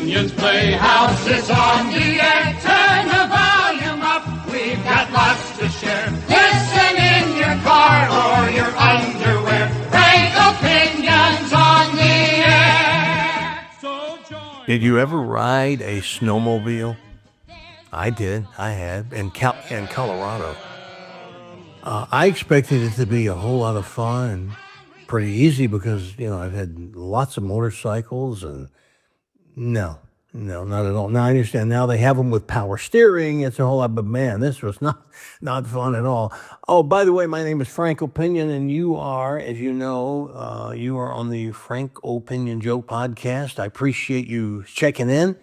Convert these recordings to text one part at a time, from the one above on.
Pinion's Playhouse is on the air. Turn the volume up. We've got lots to share. Listen in your car or your underwear. Frank Opinion's on the air. So join. Did you ever ride a snowmobile? I did. I had in Colorado. I expected it to be a whole lot of fun and pretty easy because, I've had lots of motorcycles and no, not at all. Now I understand now they have them with power steering. It's a whole lot, but man, this was not fun at all. Oh, by the way, my name is Frank Opinion and you are, as you know, you are on the Frank Opinion Joe podcast. I appreciate you checking in.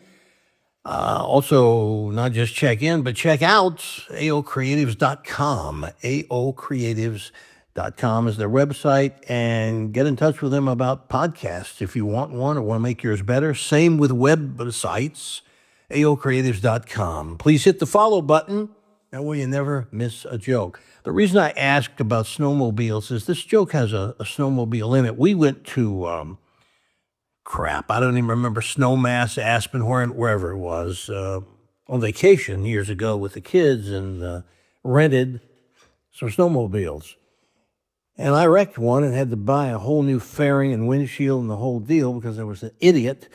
Also, not just check in, but check out aocreatives.com. aocreatives.com is their website, and get in touch with them about podcasts if you want one or want to make yours better. Same with websites, aocreatives.com. Please hit the follow button. That way you never miss a joke. The reason I asked about snowmobiles is this joke has a snowmobile in it. We went to... I don't even remember, Snowmass, Aspen, wherever it was, on vacation years ago with the kids and rented some snowmobiles. And I wrecked one and had to buy a whole new fairing and windshield and the whole deal because I was an idiot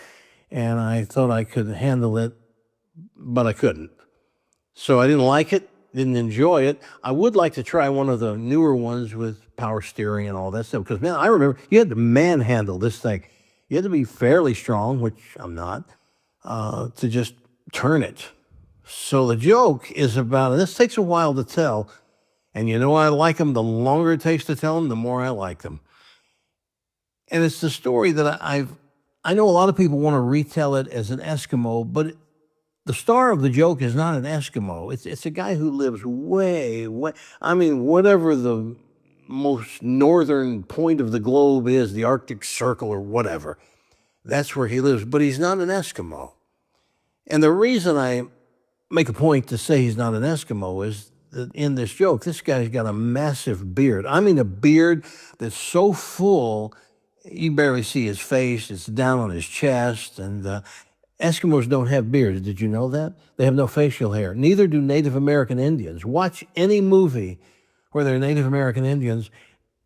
and I thought I could handle it, but I couldn't. So I didn't like it, didn't enjoy it. I would like to try one of the newer ones with power steering and all that stuff because, man, I remember you had to manhandle this thing. You had to be fairly strong, which I'm not, to just turn it. So the joke is about, and this takes a while to tell, and I like them. The longer it takes to tell them, the more I like them. And it's the story that I know a lot of people want to retell it as an Eskimo, but the star of the joke is not an Eskimo. It's a guy who lives way, whatever the most northern point of the globe is, the Arctic Circle or whatever. That's where he lives, but he's not an Eskimo. And the reason I make a point to say he's not an Eskimo is that in this joke, this guy's got a massive beard. I mean, a beard that's so full, you barely see his face. It's down on his chest. And Eskimos don't have beards. Did you know that? They have no facial hair. Neither do Native American Indians. Watch any movie where they're Native American Indians,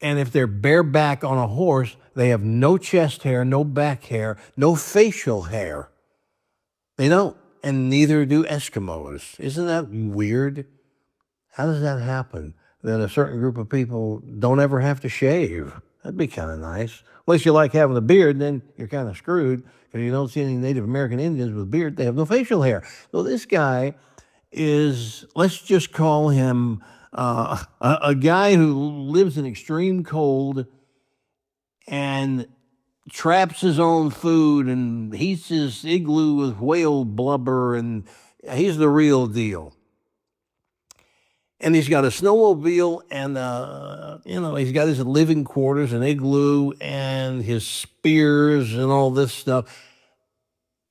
and if they're bareback on a horse, they have no chest hair, no back hair, no facial hair. They don't, and neither do Eskimos. Isn't that weird? How does that happen? That a certain group of people don't ever have to shave? That'd be kind of nice. Unless you like having a beard, then you're kind of screwed, because you don't see any Native American Indians with beard. They have no facial hair. So this guy is, let's just call him a guy who lives in extreme cold and traps his own food and heats his igloo with whale blubber, and he's the real deal. And he's got a snowmobile and, he's got his living quarters, an igloo, and his spears and all this stuff.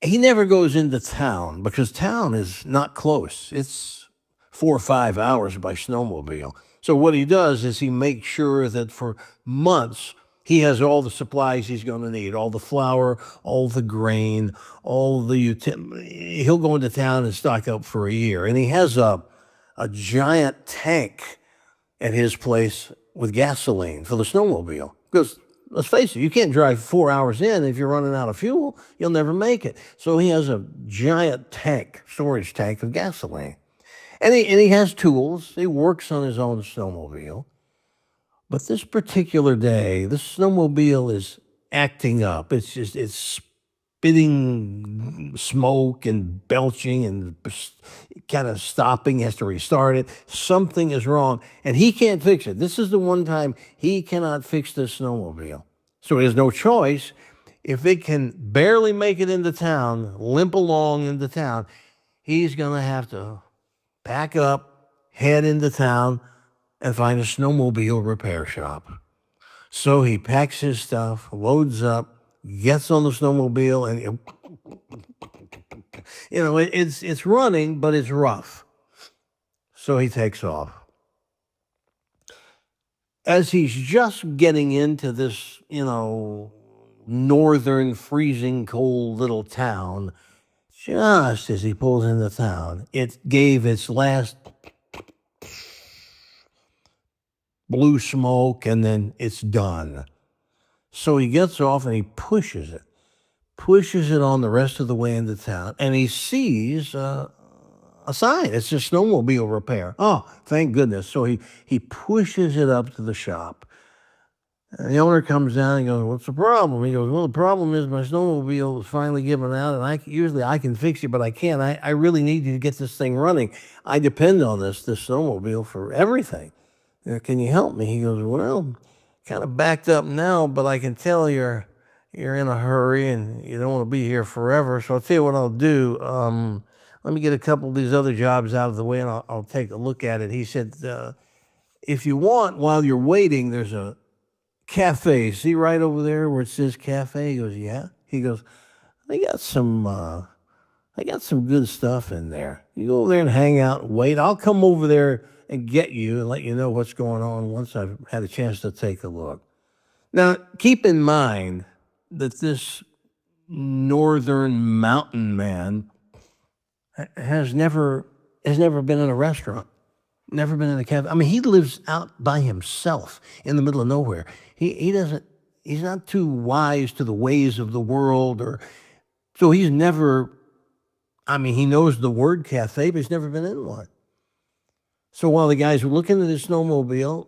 He never goes into town because town is not close. It's 4 or 5 hours by snowmobile. So what he does is he makes sure that for months he has all the supplies he's going to need, all the flour, all the grain, all the he'll go into town and stock up for a year. And he has a giant tank at his place with gasoline for the snowmobile. Because let's face it, you can't drive 4 hours in. If you're running out of fuel, you'll never make it. So he has a giant tank, storage tank of gasoline. And he has tools. He works on his own snowmobile. But this particular day, the snowmobile is acting up. It's spitting smoke and belching and kind of stopping. He has to restart it. Something is wrong, and he can't fix it. This is the one time he cannot fix this snowmobile. So he has no choice. If it can barely make it into town, limp along into town, he's going to have to pack up, head into town, and find a snowmobile repair shop. So he packs his stuff, loads up, gets on the snowmobile, and it's running, but it's rough. So he takes off. As he's just getting into this, northern freezing cold little town, Just as he pulls into town, it gave its last blue smoke, and then it's done. So he gets off and he pushes it on the rest of the way into town, and he sees a sign. It's a snowmobile repair. Oh, thank goodness. So he pushes it up to the shop. And the owner comes down and goes, "What's the problem?" He goes, "Well, the problem is my snowmobile is finally giving out, and usually I can fix it, but I can't. I really need you to get this thing running. I depend on this snowmobile for everything. Can you help me?" He goes, "Well, kind of backed up now, but I can tell you're in a hurry and you don't want to be here forever. So I'll tell you what I'll do. Let me get a couple of these other jobs out of the way, and I'll take a look at it." He said, "If you want, while you're waiting, there's a cafe. See right over there where it says cafe?" He goes, "Yeah." He goes, I got some good stuff in there. You go over there and hang out and wait. I'll come over there and get you and let you know what's going on once I've had a chance to take a look." Now, keep in mind that this northern mountain man has never been in a restaurant, never been in a cafe. I mean, he lives out by himself in the middle of nowhere. He's not too wise to the ways of the world, so he's never, he knows the word cafe, but he's never been in one. So while the guys were looking at his snowmobile,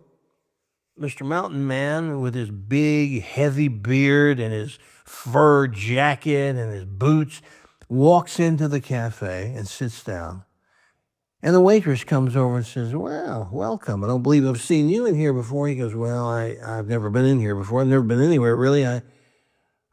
Mr. Mountain Man, with his big, heavy beard and his fur jacket and his boots, walks into the cafe and sits down. And the waitress comes over and says, "Well, welcome. I don't believe I've seen you in here before." He goes, "Well, I've never been in here before. I've never been anywhere, really. I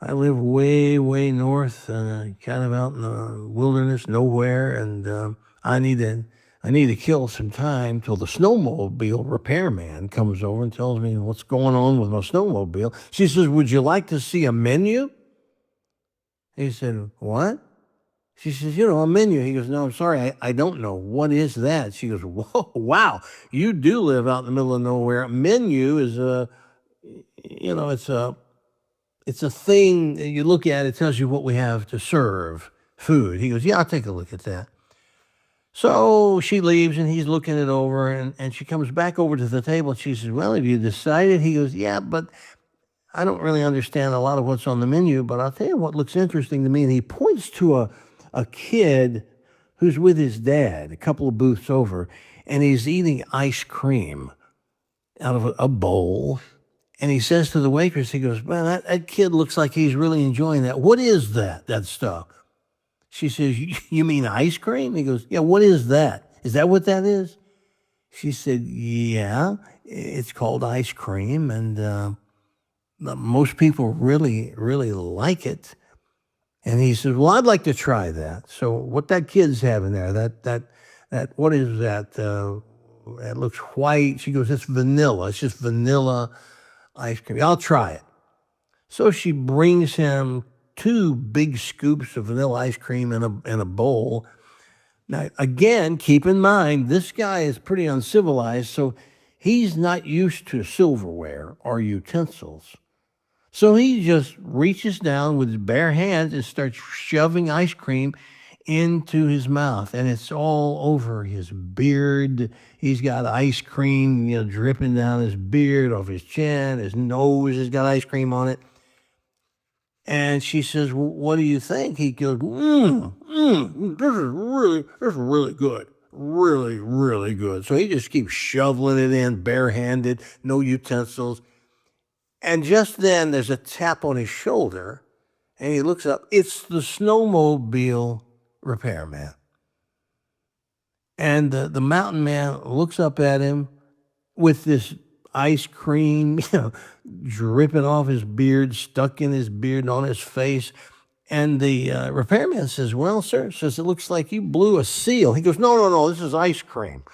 live way, way north, kind of out in the wilderness, nowhere, and I need to kill some time till the snowmobile repairman comes over and tells me what's going on with my snowmobile." She says, "Would you like to see a menu?" He said, "What?" She says, "A menu." He goes, "No, I'm sorry, I don't know. What is that?" She goes, "Whoa, wow, you do live out in the middle of nowhere. A menu is it's a thing you look at. It tells you what we have to serve, food." He goes, "Yeah, I'll take a look at that." So she leaves, and he's looking it over, and she comes back over to the table, and she says, "Well, have you decided?" He goes, "Yeah, but I don't really understand a lot of what's on the menu, but I'll tell you what looks interesting to me." And he points to a kid who's with his dad, a couple of booths over, and he's eating ice cream out of a bowl. And he says to the waitress, he goes, "Man, that kid looks like he's really enjoying that. What is that stuff?" She says, "You mean ice cream?" He goes, "Yeah, what is that? Is that what that is?" She said, "Yeah, it's called ice cream, and most people really, really like it." And he says, "Well, I'd like to try that." So what that kid's having there, that what is that? It looks white. She goes, "It's vanilla. It's just vanilla ice cream. I'll try it." So she brings him 2 big scoops of vanilla ice cream in a bowl. Now, again, keep in mind, this guy is pretty uncivilized, so he's not used to silverware or utensils. So he just reaches down with his bare hands and starts shoving ice cream into his mouth, and it's all over his beard. He's got ice cream, dripping down his beard, off his chin. His nose has got ice cream on it. And she says, "Well, what do you think?" He goes, this is really good. Really, really good." So he just keeps shoveling it in barehanded, no utensils. And just then there's a tap on his shoulder, and he looks up. It's the snowmobile repairman. And the mountain man looks up at him with this ice cream, dripping off his beard, stuck in his beard and on his face. And the repairman says, "Well, sir," says, "it looks like you blew a seal." He goes, No, this is ice cream."